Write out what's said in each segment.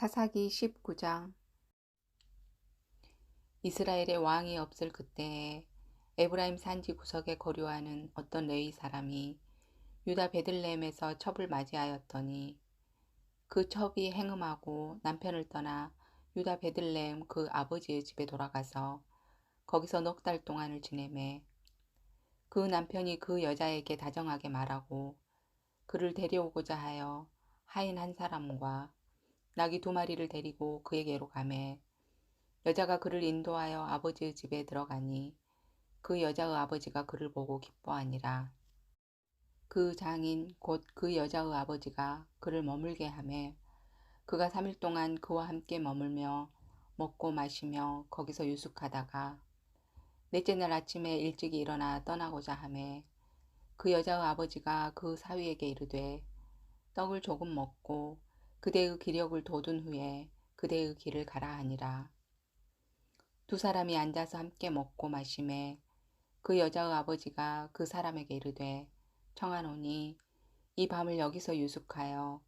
사사기 19장. 이스라엘의 왕이 없을 그때에 에브라임 산지 구석에 거류하는 어떤 레위 사람이 유다 베들레헴에서 첩을 맞이하였더니 그 첩이 행음하고 남편을 떠나 유다 베들레헴 그 아버지의 집에 돌아가서 거기서 넉 달 동안을 지내매 그 남편이 그 여자에게 다정하게 말하고 그를 데려오고자 하여 하인 한 사람과 나귀 2마리를 데리고 그에게로 가매 여자가 그를 인도하여 아버지의 집에 들어가니 그 여자의 아버지가 그를 보고 기뻐하니라. 그 장인 곧 그 여자의 아버지가 그를 머물게 하매 그가 3일 동안 그와 함께 머물며 먹고 마시며 거기서 유숙하다가 넷째 날 아침에 일찍이 일어나 떠나고자 하매 그 여자의 아버지가 그 사위에게 이르되 떡을 조금 먹고 그대의 기력을 돋운 후에 그대의 길을 가라 하니라. 2사람이 앉아서 함께 먹고 마시매 그 여자의 아버지가 그 사람에게 이르되 청하노니 이 밤을 여기서 유숙하여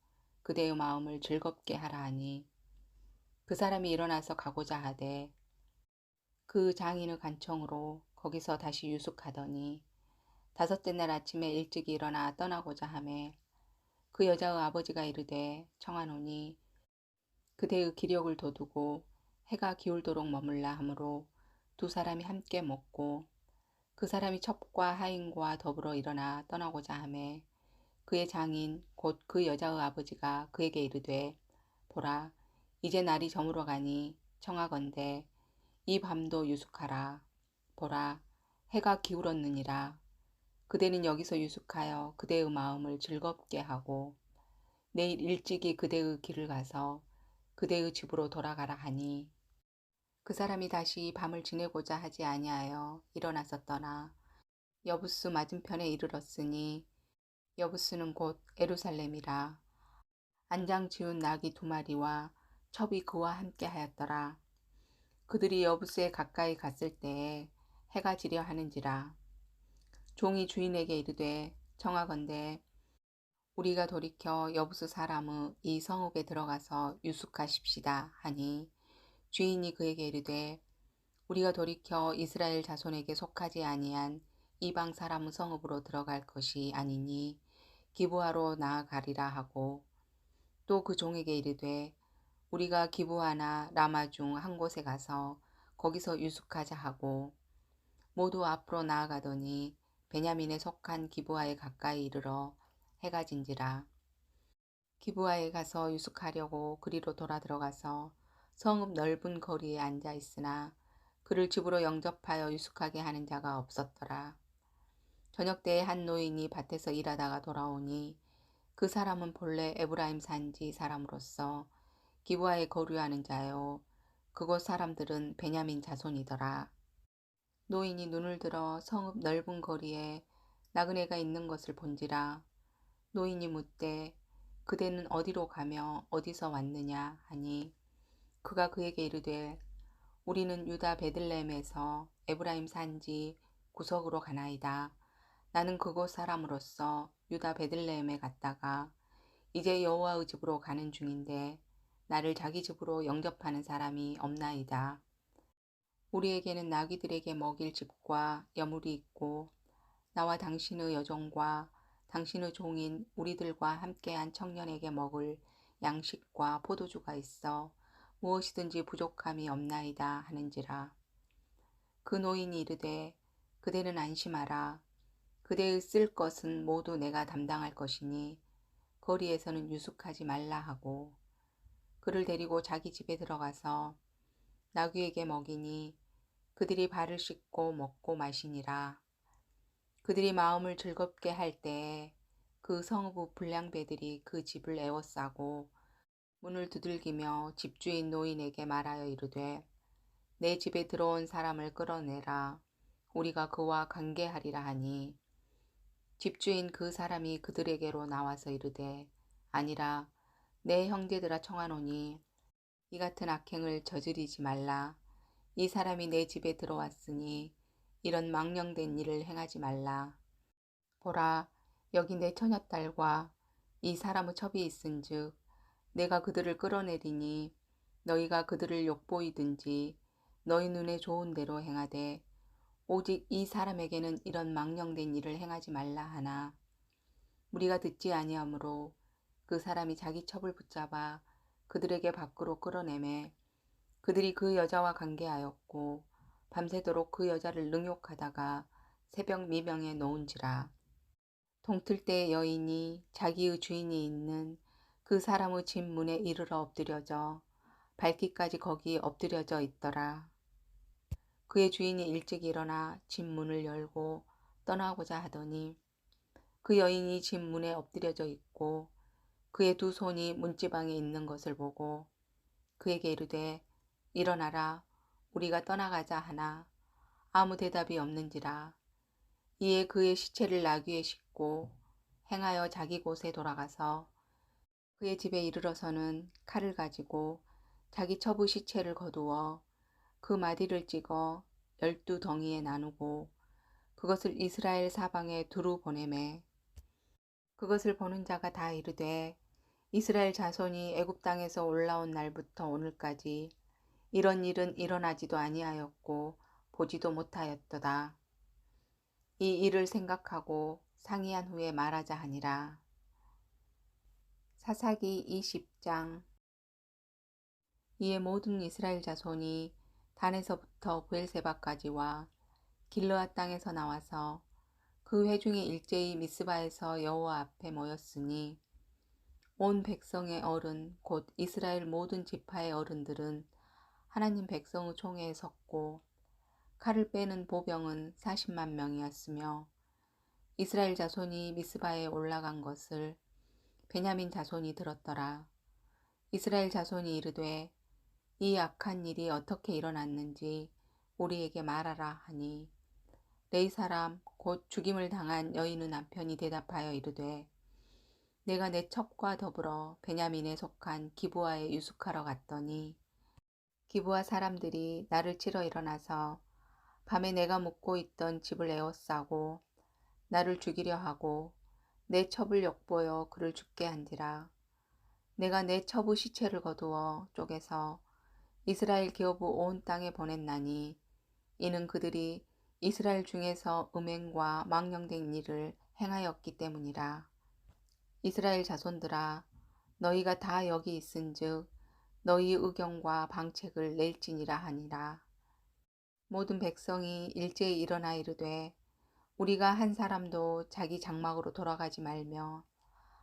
그대의 마음을 즐겁게 하라 하니 그 사람이 일어나서 가고자 하되 그 장인의 간청으로 거기서 다시 유숙하더니 5째 날 아침에 일찍 일어나 떠나고자 하매 그 여자의 아버지가 이르되 청하노니 그대의 기력을 돋우고 해가 기울도록 머물라 하므로 2사람이 함께 먹고 그 사람이 첩과 하인과 더불어 일어나 떠나고자 하매 그의 장인 곧 그 여자의 아버지가 그에게 이르되 보라 이제 날이 저물어 가니 청하건대 이 밤도 유숙하라. 보라 해가 기울었느니라. 그대는 여기서 유숙하여 그대의 마음을 즐겁게 하고 내일 일찍이 그대의 길을 가서 그대의 집으로 돌아가라 하니 그 사람이 다시 밤을 지내고자 하지 아니하여 일어나서 떠나 여부스 맞은편에 이르렀으니 여부스는 곧 예루살렘이라. 안장 지운 나귀 2마리와 첩이 그와 함께 하였더라. 그들이 여부스에 가까이 갔을 때에 해가 지려 하는지라. 종이 주인에게 이르되 청하건대 우리가 돌이켜 여부스 사람의 이 성읍에 들어가서 유숙하십시다 하니 주인이 그에게 이르되 우리가 돌이켜 이스라엘 자손에게 속하지 아니한 이방 사람의 성읍으로 들어갈 것이 아니니 기브아로 나아가리라 하고 또 그 종에게 이르되 우리가 기브아나 라마 중 한 곳에 가서 거기서 유숙하자 하고 모두 앞으로 나아가더니 베냐민에 속한 기브아에 가까이 이르러 해가 진지라. 기브아에 가서 유숙하려고 그리로 돌아 들어가서 성읍 넓은 거리에 앉아 있으나 그를 집으로 영접하여 유숙하게 하는 자가 없었더라. 저녁 때에 한 노인이 밭에서 일하다가 돌아오니 그 사람은 본래 에브라임 산지 사람으로서 기브아에 거류하는 자요 그곳 사람들은 베냐민 자손이더라. 노인이 눈을 들어 성읍 넓은 거리에 나그네가 있는 것을 본지라. 노인이 묻되 그대는 어디로 가며 어디서 왔느냐 하니 그가 그에게 이르되 우리는 유다 베들레헴에서 에브라임 산지 구석으로 가나이다. 나는 그곳 사람으로서 유다 베들레헴에 갔다가 이제 여호와의 집으로 가는 중인데 나를 자기 집으로 영접하는 사람이 없나이다. 우리에게는 나귀들에게 먹일 집과 여물이 있고 나와 당신의 여종과 당신의 종인 우리들과 함께한 청년에게 먹을 양식과 포도주가 있어 무엇이든지 부족함이 없나이다 하는지라. 그 노인이 이르되 그대는 안심하라. 그대의 쓸 것은 모두 내가 담당할 것이니 거리에서는 유숙하지 말라 하고 그를 데리고 자기 집에 들어가서 나귀에게 먹이니 그들이 발을 씻고 먹고 마시니라. 그들이 마음을 즐겁게 할 때에 그 성읍의 불량배들이 그 집을 에워싸고 문을 두들기며 집주인 노인에게 말하여 이르되 내 집에 들어온 사람을 끌어내라. 우리가 그와 관계하리라 하니 집주인 그 사람이 그들에게로 나와서 이르되 아니라 내 형제들아 청하노니 이 같은 악행을 저지르지 말라. 이 사람이 내 집에 들어왔으니 이런 망령된 일을 행하지 말라. 보라 여기 내 처녀딸과 이 사람의 첩이 있은즉 내가 그들을 끌어내리니 너희가 그들을 욕보이든지 너희 눈에 좋은 대로 행하되 오직 이 사람에게는 이런 망령된 일을 행하지 말라 하나 우리가 듣지 아니하므로 그 사람이 자기 첩을 붙잡아 그들에게 밖으로 끌어내매 그들이 그 여자와 관계하였고 밤새도록 그 여자를 능욕하다가 새벽 미명에 놓은지라. 동틀 때 여인이 자기의 주인이 있는 그 사람의 집 문에 이르러 엎드려져 밝기까지 거기 엎드려져 있더라. 그의 주인이 일찍 일어나 집 문을 열고 떠나고자 하더니 그 여인이 집 문에 엎드려져 있고 그의 두 손이 문지방에 있는 것을 보고 그에게 이르되 일어나라 우리가 떠나가자 하나 아무 대답이 없는지라. 이에 그의 시체를 나귀에 싣고 행하여 자기 곳에 돌아가서 그의 집에 이르러서는 칼을 가지고 자기 첩의 시체를 거두어 그 마디를 찍어 12덩이에 나누고 그것을 이스라엘 사방에 두루 보내매 그것을 보는 자가 다 이르되 이스라엘 자손이 애굽 땅에서 올라온 날부터 오늘까지 이런 일은 일어나지도 아니하였고 보지도 못하였도다. 이 일을 생각하고 상의한 후에 말하자 하니라. 사사기 20장. 이에 모든 이스라엘 자손이 단에서부터 브엘세바까지와 길르앗 땅에서 나와서 그 회중이 일제히 미스바에서 여호와 앞에 모였으니 온 백성의 어른 곧 이스라엘 모든 지파의 어른들은 하나님 백성의 총회에 섰고 칼을 빼는 보병은 40만 명이었으며 이스라엘 자손이 미스바에 올라간 것을 베냐민 자손이 들었더라. 이스라엘 자손이 이르되 이 악한 일이 어떻게 일어났는지 우리에게 말하라 하니 레위 사람 곧 죽임을 당한 여인의 남편이 대답하여 이르되 내가 내 첩과 더불어 베냐민에 속한 기브아에 유숙하러 갔더니 기브아 사람들이 나를 치러 일어나서 밤에 내가 묵고 있던 집을 에워싸고 나를 죽이려 하고 내 첩을 욕보여 그를 죽게 한지라. 내가 내 첩의 시체를 거두어 쪼개서 이스라엘 기업의 온 땅에 보냈나니 이는 그들이 이스라엘 중에서 음행과 망령된 일을 행하였기 때문이라. 이스라엘 자손들아 너희가 다 여기 있은즉 너희 의견과 방책을 낼지니라 하니라. 모든 백성이 일제히 일어나 이르되 우리가 한 사람도 자기 장막으로 돌아가지 말며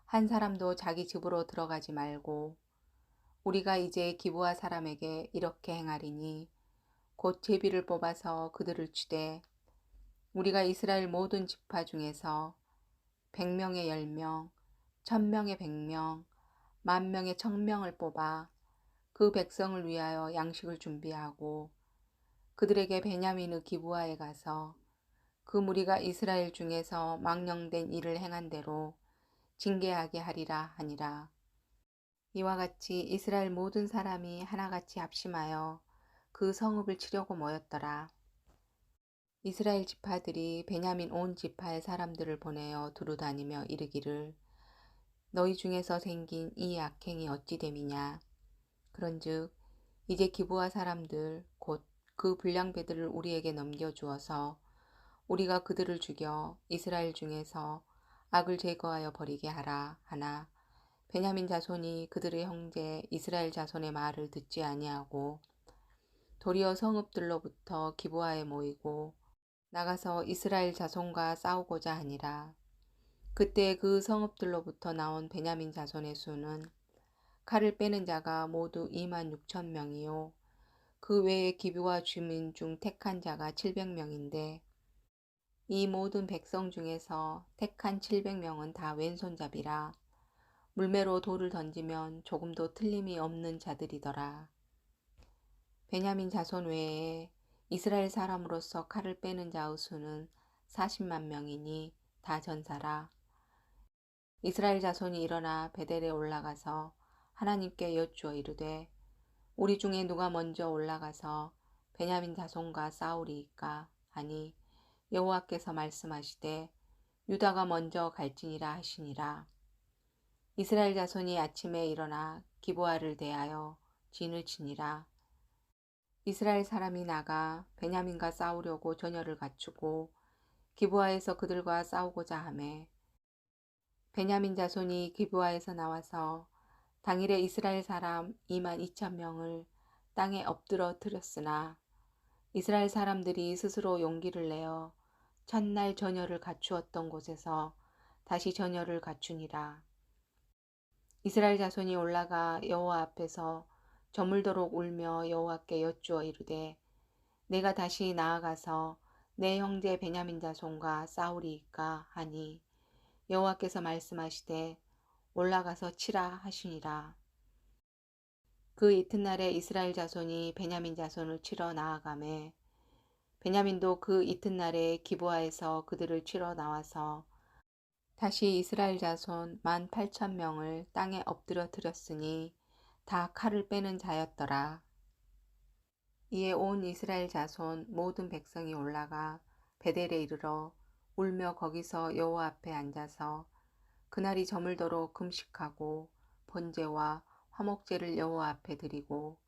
한 사람도 자기 집으로 들어가지 말고 우리가 이제 기브아 사람에게 이렇게 행하리니 곧 제비를 뽑아서 그들을 치되 우리가 이스라엘 모든 지파 중에서 100명의 10명, 1000명의 100명, 10,000명의 1000명을 뽑아 그 백성을 위하여 양식을 준비하고 그들에게 베냐민의 기브아에 가서 그 무리가 이스라엘 중에서 망령된 일을 행한 대로 징계하게 하리라 하니라. 이와 같이 이스라엘 모든 사람이 하나같이 합심하여 그 성읍을 치려고 모였더라. 이스라엘 지파들이 베냐민 온 지파의 사람들을 보내어 두루다니며 이르기를 너희 중에서 생긴 이 악행이 어찌 됨이냐. 그런즉 이제 기브아 사람들 곧 그 불량배들을 우리에게 넘겨주어서 우리가 그들을 죽여 이스라엘 중에서 악을 제거하여 버리게 하라 하나 베냐민 자손이 그들의 형제 이스라엘 자손의 말을 듣지 아니하고 도리어 성읍들로부터 기브아에 모이고 나가서 이스라엘 자손과 싸우고자 하니라. 그때 그 성읍들로부터 나온 베냐민 자손의 수는 칼을 빼는 자가 모두 26,000명이요 그 외에 기브아 주민 중 택한 자가 700명인데 이 모든 백성 중에서 택한 700명은 다 왼손잡이라 물매로 돌을 던지면 조금도 틀림이 없는 자들이더라. 베냐민 자손 외에 이스라엘 사람으로서 칼을 빼는 자의 수는 40만 명이니 다 전사라. 이스라엘 자손이 일어나 베델에 올라가서 하나님께 여쭈어 이르되 우리 중에 누가 먼저 올라가서 베냐민 자손과 싸우리이까 하니 여호와께서 말씀하시되 유다가 먼저 갈지니라 하시니라. 이스라엘 자손이 아침에 일어나 기브아를 대하여 진을 치니라. 이스라엘 사람이 나가 베냐민과 싸우려고 전열을 갖추고 기브아에서 그들과 싸우고자 하매 베냐민 자손이 기브아에서 나와서 당일에 이스라엘 사람 22,000명을 땅에 엎드러뜨렸으나 이스라엘 사람들이 스스로 용기를 내어 첫날 전열을 갖추었던 곳에서 다시 전열을 갖추니라. 이스라엘 자손이 올라가 여호와 앞에서 저물도록 울며 여호와께 여쭈어 이르되 내가 다시 나아가서 내 형제 베냐민 자손과 싸우리이까 하니 여호와께서 말씀하시되 올라가서 치라 하시니라. 그 이튿날에 이스라엘 자손이 베냐민 자손을 치러 나아가매 베냐민도 그 이튿날에 기브아에서 그들을 치러 나와서 다시 이스라엘 자손 18,000명을 땅에 엎드러뜨렸으니 다 칼을 빼는 자였더라. 이에 온 이스라엘 자손 모든 백성이 올라가 베델에 이르러 울며 거기서 여호와 앞에 앉아서 그날이 저물도록 금식하고 번제와 화목제를 여호와 앞에 드리고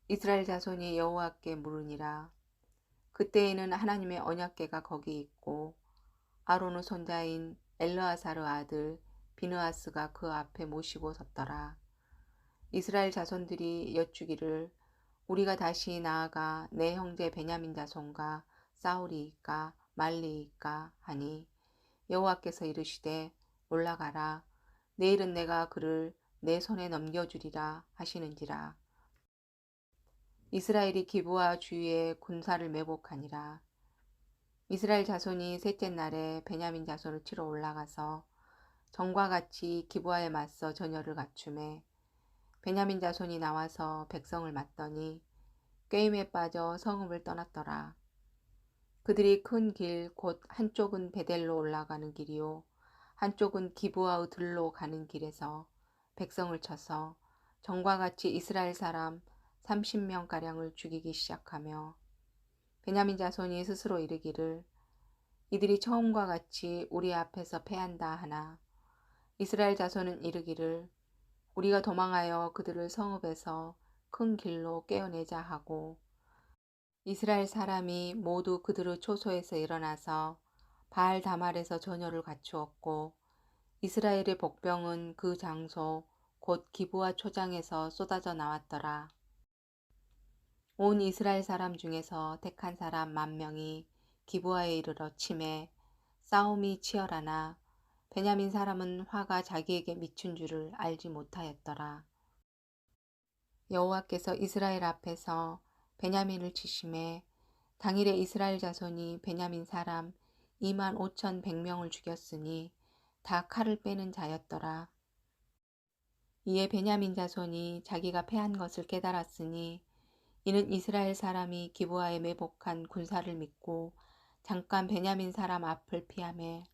이스라엘 자손이 여호와께 물으니라. 그때에는 하나님의 언약궤가 거기 있고 아론의 손자인 엘르아사르 아들 비느하스가 그 앞에 모시고 섰더라. 이스라엘 자손들이 여쭈기를 우리가 다시 나아가 내 형제 베냐민 자손과 싸우리이까 말리이까 하니 여호와께서 이르시되 올라가라. 내일은 내가 그를 내 손에 넘겨주리라 하시는지라. 이스라엘이 기브아 주위에 군사를 매복하니라. 이스라엘 자손이 셋째 날에 베냐민 자손을 치러 올라가서 전과 같이 기브아에 맞서 전열을 갖추매 베냐민 자손이 나와서 백성을 맞더니 꾀임에 빠져 성읍을 떠났더라. 그들이 큰 길 곧 한쪽은 베델로 올라가는 길이요 한쪽은 기브아의 들로 가는 길에서 백성을 쳐서 전과 같이 이스라엘 사람 30명가량을 죽이기 시작하며 베냐민 자손이 스스로 이르기를 이들이 처음과 같이 우리 앞에서 패한다 하나 이스라엘 자손은 이르기를 우리가 도망하여 그들을 성읍에서 큰 길로 깨어내자 하고 이스라엘 사람이 모두 그들의 초소에서 일어나서 바알 다말에서 전열을 갖추었고 이스라엘의 복병은 그 장소 곧 기브아 초장에서 쏟아져 나왔더라. 온 이스라엘 사람 중에서 택한 사람 10,000명이 기브아에 이르러 치매 싸움이 치열하나 베냐민 사람은 화가 자기에게 미친 줄을 알지 못하였더라. 여호와께서 이스라엘 앞에서 베냐민을 치심에 당일에 이스라엘 자손이 베냐민 사람 25,100명을 죽였으니 다 칼을 빼는 자였더라. 이에 베냐민 자손이 자기가 패한 것을 깨달았으니 이는 이스라엘 사람이 기브아에 매복한 군사를 믿고 잠깐 베냐민 사람 앞을 피하매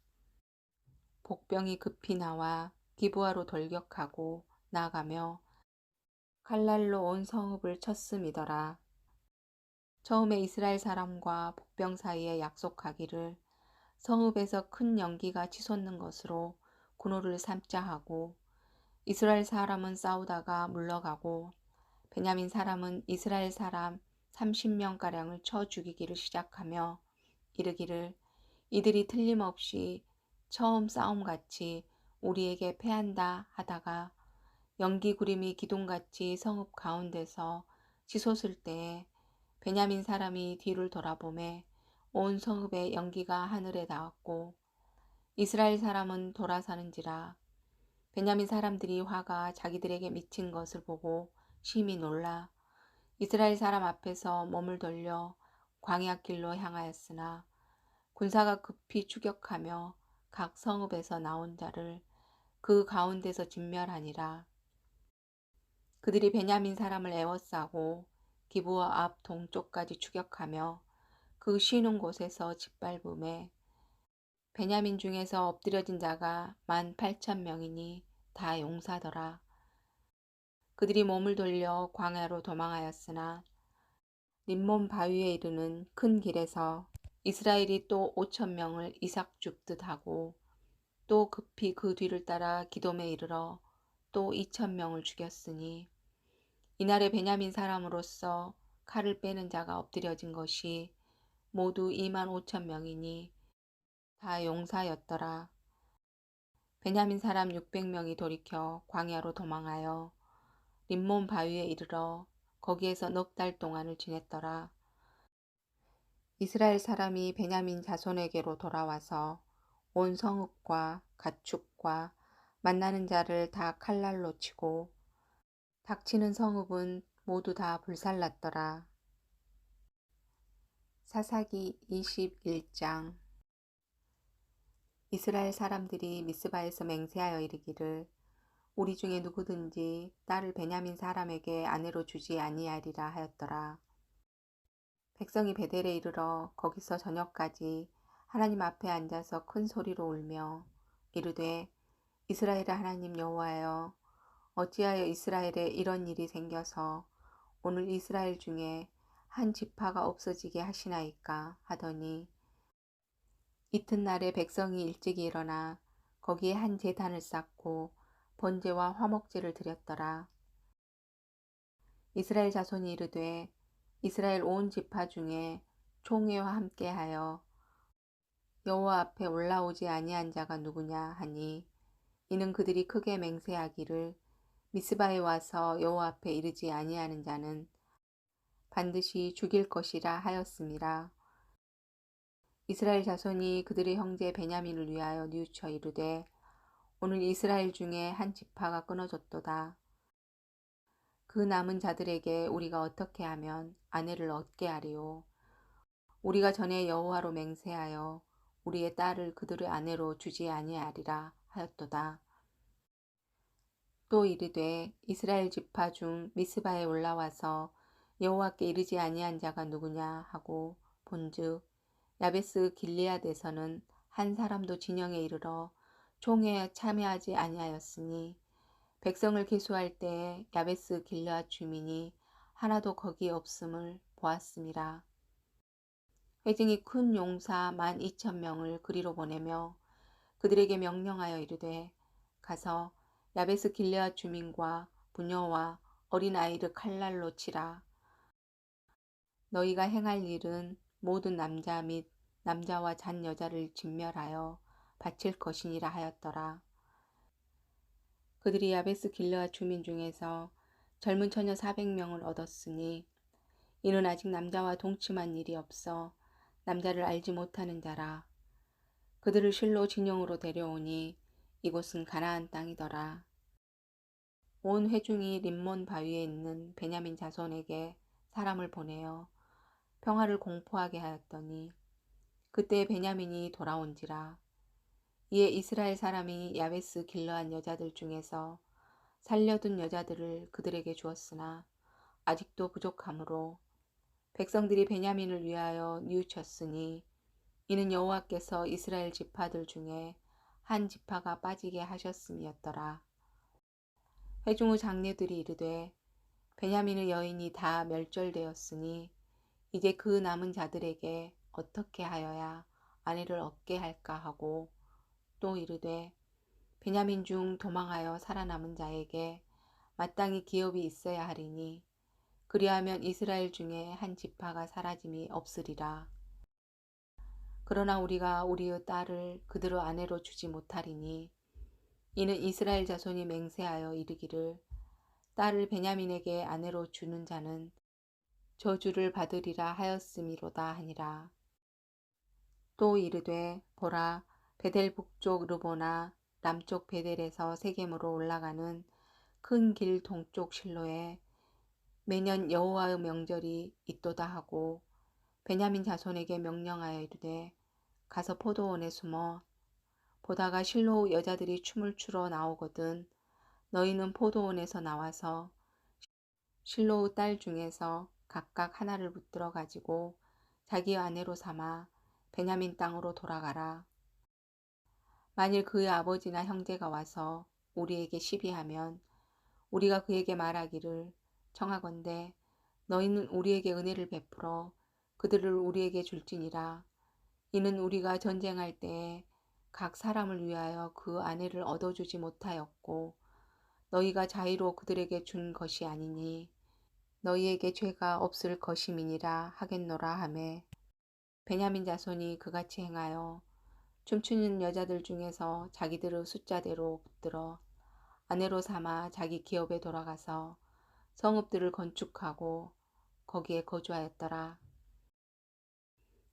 복병이 급히 나와 기브아로 돌격하고 나가며 칼날로 온 성읍을 쳤음이더라. 처음에 이스라엘 사람과 복병 사이에 약속하기를 성읍에서 큰 연기가 치솟는 것으로 군호를 삼자 하고 이스라엘 사람은 싸우다가 물러가고 베냐민 사람은 이스라엘 사람 30명가량을 쳐 죽이기를 시작하며 이르기를 이들이 틀림없이 처음 싸움같이 우리에게 패한다 하다가 연기 구름이 기둥같이 성읍 가운데서 치솟을 때에 베냐민 사람이 뒤를 돌아보매 온 성읍의 연기가 하늘에 닿았고 이스라엘 사람은 돌아서는지라. 베냐민 사람들이 화가 자기들에게 미친 것을 보고 심히 놀라 이스라엘 사람 앞에서 몸을 돌려 광야길로 향하였으나 군사가 급히 추격하며 각 성읍에서 나온 자를 그 가운데서 진멸하니라. 그들이 베냐민 사람을 에워싸고 기브아 앞 동쪽까지 추격하며 그 쉬는 곳에서 짓밟음에 베냐민 중에서 엎드려진 자가 18,000명이니 다 용사더라. 그들이 몸을 돌려 광야로 도망하였으나 림몬 바위에 이르는 큰 길에서 이스라엘이 또 5,000명을 이삭 줍듯 하고 또 급히 그 뒤를 따라 기돔에 이르러 또 2,000명을 죽였으니 이날에 베냐민 사람으로서 칼을 빼는 자가 엎드려진 것이 모두 25,000명이니 다 용사였더라. 베냐민 사람 600명이 돌이켜 광야로 도망하여 림몬 바위에 이르러 거기에서 넉 달 동안을 지냈더라. 이스라엘 사람이 베냐민 자손에게로 돌아와서 온 성읍과 가축과 만나는 자를 다 칼날로 치고 닥치는 성읍은 모두 다 불살랐더라. 사사기 21장. 이스라엘 사람들이 미스바에서 맹세하여 이르기를 우리 중에 누구든지 딸을 베냐민 사람에게 아내로 주지 아니하리라 하였더라. 백성이 베델에 이르러 거기서 저녁까지 하나님 앞에 앉아서 큰 소리로 울며 이르되 이스라엘의 하나님 여호와여 어찌하여 이스라엘에 이런 일이 생겨서 오늘 이스라엘 중에 한 지파가 없어지게 하시나이까 하더니 이튿날에 백성이 일찍이 일어나 거기에 한 제단을 쌓고 번제와 화목제를 드렸더라. 이스라엘 자손이 이르되 이스라엘 온 지파 중에 총회와 함께하여 여호와 앞에 올라오지 아니한 자가 누구냐 하니 이는 그들이 크게 맹세하기를 미스바에 와서 여호와 앞에 이르지 아니하는 자는 반드시 죽일 것이라 하였음이라. 이스라엘 자손이 그들의 형제 베냐민을 위하여 뉘우쳐 이르되 오늘 이스라엘 중에 한 지파가 끊어졌도다. 그 남은 자들에게 우리가 어떻게 하면 아내를 얻게 하리요. 우리가 전에 여호와로 맹세하여 우리의 딸을 그들의 아내로 주지 아니하리라 하였도다. 또 이르되 이스라엘 지파 중 미스바에 올라와서 여호와께 이르지 아니한 자가 누구냐 하고 본즉 야베스 길리앗에서는 한 사람도 진영에 이르러 총회에 참여하지 아니하였으니 백성을 계수할 때에 야베스 길르앗 주민이 하나도 거기 없음을 보았음이라. 회중이 큰 용사 12,000명을 그리로 보내며 그들에게 명령하여 이르되 가서 야베스 길르앗 주민과 부녀와 어린아이를 칼날로 치라. 너희가 행할 일은 모든 남자 및 남자와 잔 여자를 진멸하여 바칠 것이니라 하였더라. 그들이 야베스 길르앗 주민 중에서 젊은 처녀 400명을 얻었으니 이는 아직 남자와 동침한 일이 없어 남자를 알지 못하는 자라. 그들을 실로 진영으로 데려오니 이곳은 가나안 땅이더라. 온 회중이 림몬 바위에 있는 베냐민 자손에게 사람을 보내어 평화를 공포하게 하였더니 그때 베냐민이 돌아온지라. 이에 이스라엘 사람이 야베스 길르앗 여자들 중에서 살려둔 여자들을 그들에게 주었으나 아직도 부족하므로 백성들이 베냐민을 위하여 뉘우쳤으니 이는 여호와께서 이스라엘 지파들 중에 한 지파가 빠지게 하셨음이었더라. 회중의 장례들이 이르되 베냐민의 여인이 다 멸절되었으니 이제 그 남은 자들에게 어떻게 하여야 아내를 얻게 할까 하고 또 이르되 베냐민 중 도망하여 살아남은 자에게 마땅히 기업이 있어야 하리니 그리하면 이스라엘 중에 한 지파가 사라짐이 없으리라. 그러나 우리가 우리의 딸을 그들의 아내로 주지 못하리니 이는 이스라엘 자손이 맹세하여 이르기를 딸을 베냐민에게 아내로 주는 자는 저주를 받으리라 하였음이로다 하니라. 또 이르되 보라 베델 북쪽 르보나 남쪽 베델에서 세겜으로 올라가는 큰 길 동쪽 실로에 매년 여호와의 명절이 있도다 하고 베냐민 자손에게 명령하여 이르되 가서 포도원에 숨어 보다가 실로 여자들이 춤을 추러 나오거든 너희는 포도원에서 나와서 실로의 딸 중에서 각각 하나를 붙들어 가지고 자기 아내로 삼아 베냐민 땅으로 돌아가라. 만일 그의 아버지나 형제가 와서 우리에게 시비하면 우리가 그에게 말하기를 청하건대 너희는 우리에게 은혜를 베풀어 그들을 우리에게 줄지니라. 이는 우리가 전쟁할 때에 각 사람을 위하여 그 아내를 얻어주지 못하였고 너희가 자의로 그들에게 준 것이 아니니 너희에게 죄가 없을 것임이니라 하겠노라 하매 베냐민 자손이 그같이 행하여 춤추는 여자들 중에서 자기들의 숫자대로 붙들어 아내로 삼아 자기 기업에 돌아가서 성읍들을 건축하고 거기에 거주하였더라.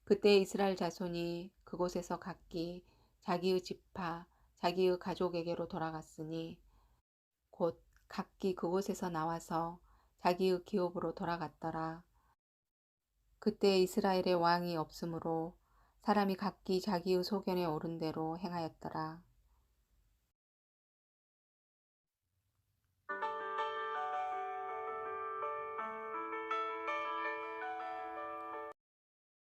그때 이스라엘 자손이 그곳에서 각기 자기의 지파, 자기의 가족에게로 돌아갔으니 곧 각기 그곳에서 나와서 자기의 기업으로 돌아갔더라. 그때 이스라엘에 왕이 없으므로 사람이 각기 자기의 소견에 오른 대로 행하였더라.